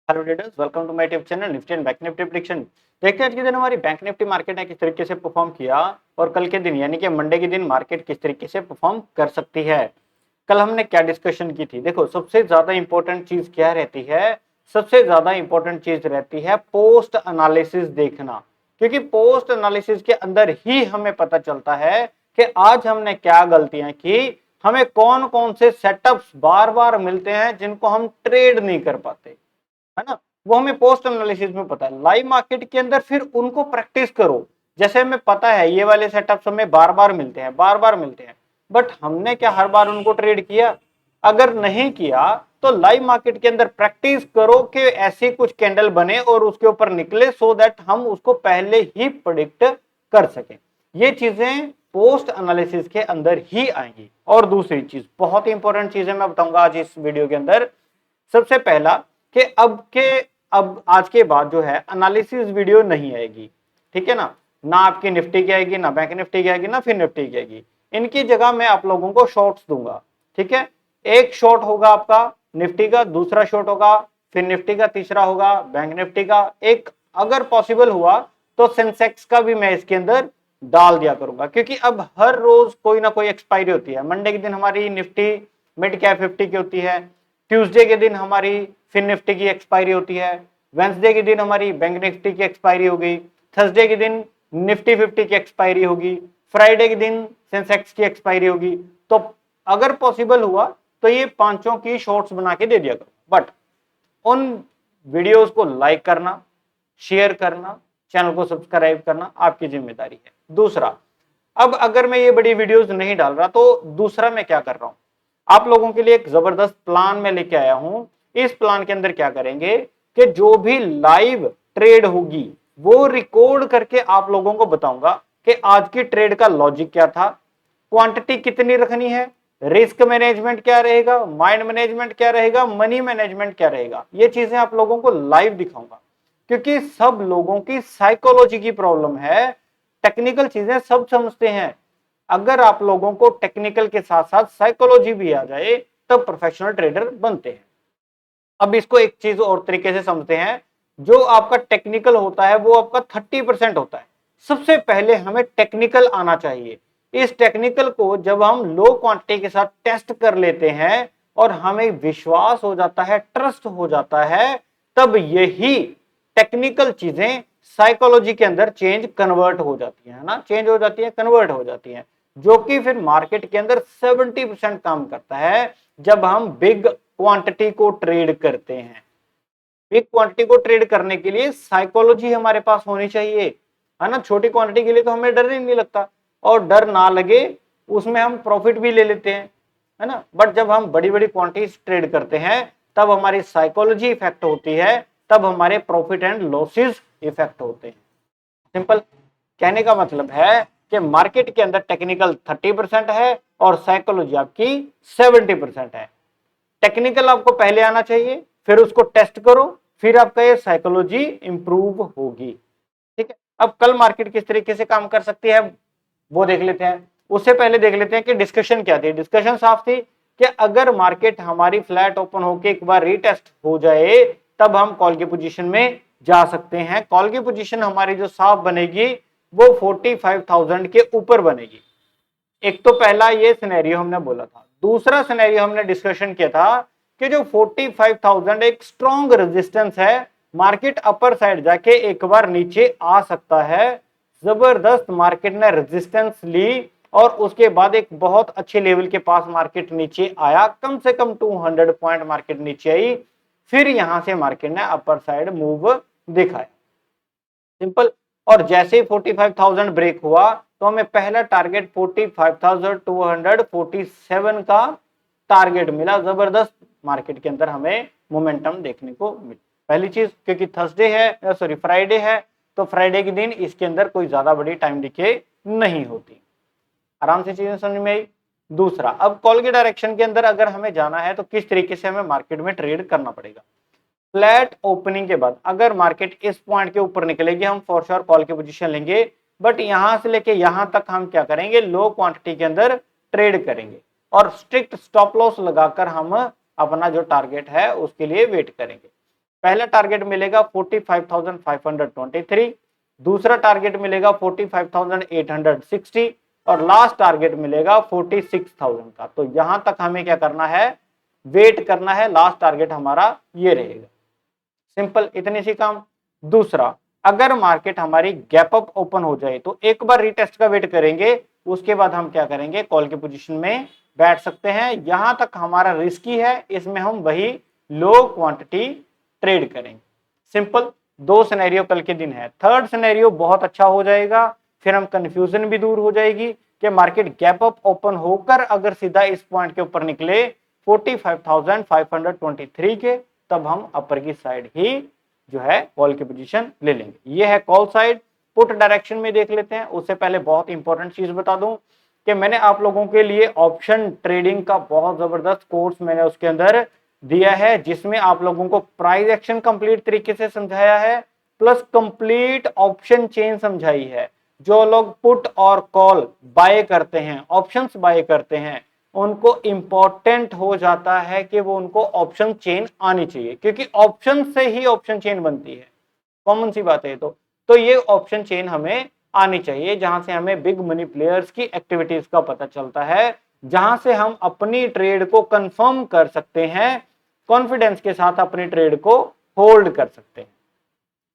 Hello traders, welcome to my YouTube channel Nifty and Bank Nifty prediction. देखते हैं आज के दिन हमारी बैंक निफ्टी मार्केट ने किस तरीके से परफॉर्म किया और कल के दिन यानी कि मंडे के दिन मार्केट किस तरीके से परफॉर्म कर सकती है। कल हमने क्या डिस्कशन की थी? देखो, सबसे ज्यादा इंपॉर्टेंट चीज क्या रहती है? सबसे ज्यादा इंपॉर्टेंट चीज रहती है पोस्ट एनालिसिस देखना, क्योंकि पोस्ट एनालिसिस के अंदर ही हमें पता चलता है कि आज हमने क्या गलतियां की, हमें कौन कौन से सेटअप्स बार बार मिलते हैं जिनको हम ट्रेड नहीं कर पाते, है ना। वो हमें पोस्ट एनालिसिस में पता है। लाइव मार्केट के अंदर फिर उनको प्रैक्टिस करो। जैसे हमें पता है ये वाले सेटअप्स हमें बार बार मिलते हैं, बार बार मिलते हैं, बट हमने क्या हर बार उनको ट्रेड किया? अगर नहीं किया तो लाइव मार्केट के अंदर प्रैक्टिस करो कि ऐसी कुछ कैंडल बने और उसके ऊपर निकले, सो दैट हम उसको पहले ही प्रिडिक्ट कर सकें। ये चीजें पोस्ट एनालिसिस के अंदर ही आएंगी। और दूसरी चीज, बहुत ही इंपॉर्टेंट चीज है, मैं बताऊंगा आज इस वीडियो के अंदर। सबसे पहला कि अब आज के बाद जो है एनालिसिस वीडियो नहीं आएगी, ठीक है ना। ना आपकी निफ्टी की आएगी, ना बैंक निफ्टी की आएगी, ना फिर निफ्टी की आएगी। इनकी जगह मैं आप लोगों को शॉर्ट्स दूंगा, ठीक है। एक शॉर्ट होगा आपका निफ्टी का, दूसरा शॉर्ट होगा फिर निफ्टी का, तीसरा होगा बैंक निफ्टी का, एक अगर पॉसिबल हुआ तो सेंसेक्स का भी मैं इसके अंदर डाल दिया करूंगा, क्योंकि अब हर रोज कोई ना कोई एक्सपायरी होती है। मंडे के दिन हमारी निफ्टी मिड कैप 50 की होती है, ट्यूसडे के दिन हमारी फिर निफ्टी की एक्सपायरी होती है, वेंसडे के दिन हमारी बैंक निफ्टी की एक्सपायरी होगी, थर्सडे के दिन निफ्टी 50 की एक्सपायरी होगी, फ्राइडे के दिन सेंसेक्स की एक्सपायरी होगी। तो अगर पॉसिबल हुआ तो ये पांचों की शॉर्ट्स बना के दे दिया करो, बट उन वीडियोस को लाइक करना, शेयर करना, चैनल को सब्सक्राइब करना आपकी जिम्मेदारी है। दूसरा, अब अगर मैं ये बड़ी वीडियोस नहीं डाल रहा तो दूसरा मैं क्या कर रहा हूं, आप लोगों के लिए एक जबरदस्त प्लान में लेके आया हूं। इस प्लान के अंदर क्या करेंगे कि जो भी लाइव ट्रेड होगी वो रिकॉर्ड करके आप लोगों को बताऊंगा कि आज की ट्रेड का लॉजिक क्या था, क्वांटिटी कितनी रखनी है, रिस्क मैनेजमेंट क्या रहेगा, माइंड मैनेजमेंट क्या रहेगा, मनी मैनेजमेंट क्या रहेगा। ये चीजें आप लोगों को लाइव दिखाऊंगा, क्योंकि सब लोगों की साइकोलॉजी की प्रॉब्लम है। टेक्निकल चीजें सब समझते हैं, अगर आप लोगों को टेक्निकल के साथ साथ साइकोलॉजी भी आ जाए तब प्रोफेशनल ट्रेडर बनते हैं। अब इसको एक चीज और तरीके से समझते हैं, जो आपका टेक्निकल होता है वो आपका 30% होता है। सबसे पहले हमें टेक्निकल आना चाहिए। इस टेक्निकल को जब हम लो क्वांटिटी के साथ टेस्ट कर लेते हैं और हमें विश्वास हो जाता है, ट्रस्ट हो जाता है, तब यही टेक्निकल चीजें साइकोलॉजी के अंदर चेंज कन्वर्ट हो जाती है ना, चेंज हो जाती है, कन्वर्ट हो जाती है, जो कि फिर मार्केट के अंदर 70% काम करता है जब हम बिग क्वांटिटी को ट्रेड करते हैं। बिग क्वांटिटी को ट्रेड करने के लिए साइकोलॉजी हमारे पास होनी चाहिए, है ना। छोटी क्वांटिटी के लिए तो हमें डर ही नहीं लगता, और डर ना लगे उसमें हम प्रॉफिट भी ले लेते हैं, है ना। बट जब हम बड़ी बड़ी क्वांटिटी ट्रेड करते हैं तब हमारी साइकोलॉजी इफेक्ट होती है, तब हमारे प्रॉफिट एंड लॉसेस इफेक्ट होते हैं। सिंपल कहने का मतलब है कि मार्केट के अंदर टेक्निकल 30% है और साइकोलॉजी आपकी 70% है। टेक्निकल आपको पहले आना चाहिए, फिर उसको टेस्ट करो, फिर आपका ये साइकोलॉजी इंप्रूव होगी, ठीक है। अब कल मार्केट किस तरीके से काम कर सकती है वो देख लेते हैं। उससे पहले देख लेते हैं कि डिस्कशन क्या थी। डिस्कशन साफ थी कि अगर मार्केट हमारी फ्लैट ओपन होकर एक बार रीटेस्ट हो जाए तब हम कॉल की पोजीशन में जा सकते हैं। कॉल की पोजीशन हमारी जो साफ बनेगी वो 45,000 के ऊपर बनेगी। एक तो पहला ये सिनेरियो हमने बोला था। दूसरा सिनेरियो हमने डिस्कशन किया था कि जो 45,000 एक स्ट्रॉन्ग रेजिस्टेंस है, मार्केट अपर साइड जाके एक बार नीचे आ सकता है। जबरदस्त मार्केट ने रेजिस्टेंस ली और उसके बाद एक बहुत अच्छे लेवल के पास मार्केट नीचे आया, कम से कम 200 पॉइंट मार्केट नीचे आई, फिर यहां से मार्केट ने अपर साइड मूव दिखाया, सिंपल। और जैसे ही 45,000 ब्रेक हुआ तो हमें पहला टारगेट 45,247 का टारगेट मिला। जबरदस्त मार्केट के अंदर हमें मोमेंटम देखने को मिला। पहली चीज, क्योंकि थर्सडे है, सॉरी फ्राइडे है, तो फ्राइडे के दिन इसके अंदर कोई ज्यादा बड़ी टाइम डिके नहीं होती, आराम से चीजें समझ में आई। दूसरा, अब कॉल के डायरेक्शन के अंदर अगर हमें जाना है तो किस तरीके से हमें मार्केट में ट्रेड करना पड़ेगा। फ्लैट ओपनिंग के बाद अगर मार्केट इस पॉइंट के ऊपर निकलेगी हम फॉर श्योर कॉल की पोजीशन लेंगे, बट यहां से लेके यहां तक हम क्या करेंगे, लो क्वांटिटी के अंदर ट्रेड करेंगे और स्ट्रिक्ट स्टॉप लॉस लगाकर हम अपना जो टारगेट है उसके लिए वेट करेंगे। पहला टारगेट मिलेगा 45,523, दूसरा टारगेट मिलेगा 45,860 और लास्ट टारगेट मिलेगा 46,000 का। तो यहां तक हमें क्या करना है, वेट करना है, लास्ट टारगेट हमारा ये रहेगा। सिंपल, इतनी सी काम। दूसरा, अगर मार्केट हमारी गैप अप ओपन हो जाए तो एक बार रीटेस्ट का वेट करेंगे, उसके बाद हम क्या करेंगे, कॉल की पोजीशन में बैठ सकते हैं। यहां तक हमारा रिस्की है, इसमें हम वही लो क्वांटिटी ट्रेड करेंगे। सिंपल, दो सिनेरियो कल के दिन है। थर्ड सिनेरियो बहुत अच्छा हो जाएगा, फिर हम कंफ्यूजन भी दूर हो जाएगी कि मार्केट गैप अप ओपन होकर अगर सीधा इस पॉइंट के ऊपर निकले 45,523 के, तब हम अपर की साइड ही जो है कॉल की पोजीशन ले लेंगे। ये है कॉल साइड। पुट डायरेक्शन में देख लेते हैं। उससे पहले बहुत इंपॉर्टेंट चीज बता दूं कि मैंने आप लोगों के लिए ऑप्शन ट्रेडिंग का बहुत जबरदस्त कोर्स मैंने उसके अंदर दिया है, जिसमें आप लोगों को प्राइस एक्शन कंप्लीट तरीके से समझाया है, प्लस कंप्लीट ऑप्शन चेन समझाई है। जो लोग पुट और कॉल बाय करते हैं, ऑप्शंस बाय करते हैं, उनको इंपॉर्टेंट हो जाता है कि वो उनको ऑप्शन चेन आनी चाहिए, क्योंकि ऑप्शन से ही ऑप्शन चेन बनती है। कॉमन सी बात है। तो ये ऑप्शन चेन हमें आनी चाहिए, जहां से हमें बिग मनी प्लेयर्स की एक्टिविटीज का पता चलता है, जहां से हम अपनी ट्रेड को कंफर्म कर सकते हैं, कॉन्फिडेंस के साथ अपनी ट्रेड को होल्ड कर सकते हैं,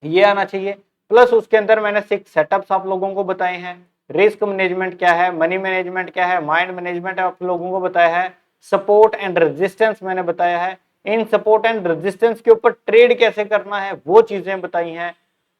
ये आना चाहिए। प्लस उसके अंदर मैंने 6 सेटअप्स आप लोगों को बताए हैं। रिस्क मैनेजमेंट क्या है, मनी मैनेजमेंट क्या है, माइंड मैनेजमेंट आप लोगों को बताया है, सपोर्ट एंड रेजिस्टेंस मैंने बताया है। इन सपोर्ट एंड रेजिस्टेंस के ऊपर ट्रेड कैसे करना है वो चीजें बताई हैं,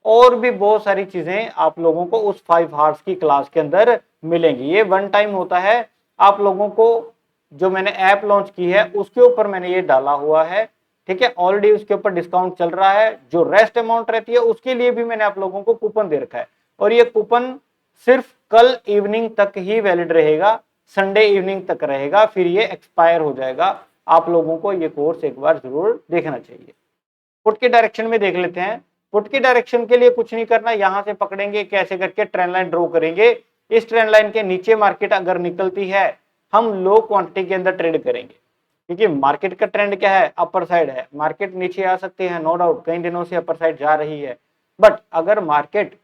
और भी बहुत सारी चीजें आप लोगों को उस 5 आवर्स की क्लास के अंदर मिलेंगी। ये वन टाइम होता है। आप लोगों को जो मैंने ऐप लॉन्च की है उसके ऊपर मैंने ये डाला हुआ है, ठीक है। ऑलरेडी उसके ऊपर डिस्काउंट चल रहा है। जो रेस्ट अमाउंट रहती है उसके लिए भी मैंने आप लोगों को कूपन दे रखा है, और ये कूपन सिर्फ कल इवनिंग तक ही वैलिड रहेगा, संडे इवनिंग तक रहेगा, फिर ये एक्सपायर हो जाएगा। आप लोगों को ये कोर्स एक बार जरूर देखना चाहिए। पुट के डायरेक्शन में देख लेते हैं। पुट की डायरेक्शन के लिए कुछ नहीं करना, यहां से पकड़ेंगे, कैसे करके ट्रेंड लाइन ड्रॉ करेंगे। इस ट्रेंड लाइन के नीचे मार्केट अगर निकलती है, हम लो क्वांटिटी के अंदर ट्रेड करेंगे, क्योंकि मार्केट का ट्रेंड क्या है, अपर साइड है। मार्केट नीचे आ सकती है, नो डाउट, कई दिनों से अपर साइड जा रही है, बट अगर मार्केट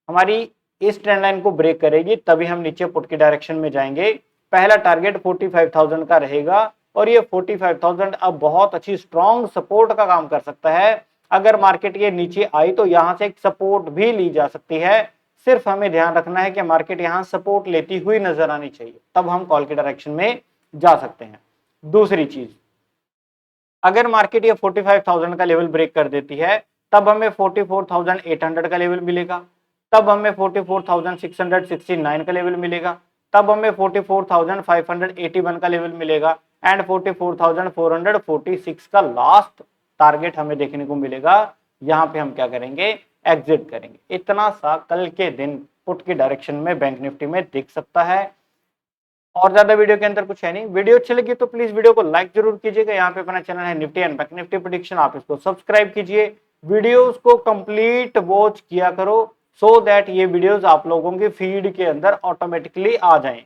हमारी इस ट्रेंड लाइन को ब्रेक करेगी तभी हम नीचे पुट की डायरेक्शन में जाएंगे। पहला टारगेट 45,000 का रहेगा, और ये 45,000 अब बहुत अच्छी स्ट्रॉन्ग सपोर्ट का काम कर सकता है। अगर मार्केट ये नीचे आई तो यहां से एक सपोर्ट भी ली जा सकती है। सिर्फ हमें ध्यान रखना है कि मार्केट यहां सपोर्ट लेती हुई नजर आनी चाहिए, तब हम कॉल की डायरेक्शन में जा सकते हैं। दूसरी चीज, अगर मार्केट ये 45,000 का लेवल ब्रेक कर देती है, तब हमें 44,800 का लेवल मिलेगा, तब हमें 44,669 का लेवल मिलेगा, तब हमें 44,581 का लेवल मिलेगा, एंड 44,446 का लास्ट टारगेट हमें देखने को मिलेगा। यहां पे हम क्या करेंगे, एग्जिट करेंगे। इतना सा कल के दिन पुट की डायरेक्शन में बैंक निफ्टी में दिख सकता है, और ज्यादा वीडियो के अंदर कुछ है नहीं। वीडियो अच्छी लगी तो प्लीज वीडियो को लाइक जरूर कीजिएगा। यहाँ पे अपना चैनल है Nifty and Bank Nifty prediction, आप इसको सब्सक्राइब कीजिए। वीडियोस को कंप्लीट वॉच किया करो, सो दैट ये वीडियोस आप लोगों की फीड के अंदर ऑटोमेटिकली आ जाएं।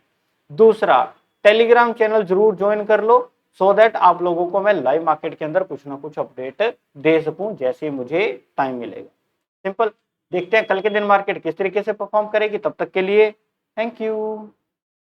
दूसरा, टेलीग्राम चैनल जरूर ज्वाइन कर लो, सो दैट आप लोगों को मैं लाइव मार्केट के अंदर कुछ ना कुछ अपडेट दे सकूं जैसे मुझे टाइम मिलेगा। सिंपल, देखते हैं कल के दिन मार्केट किस तरीके से परफॉर्म करेगी। तब तक के लिए थैंक यू।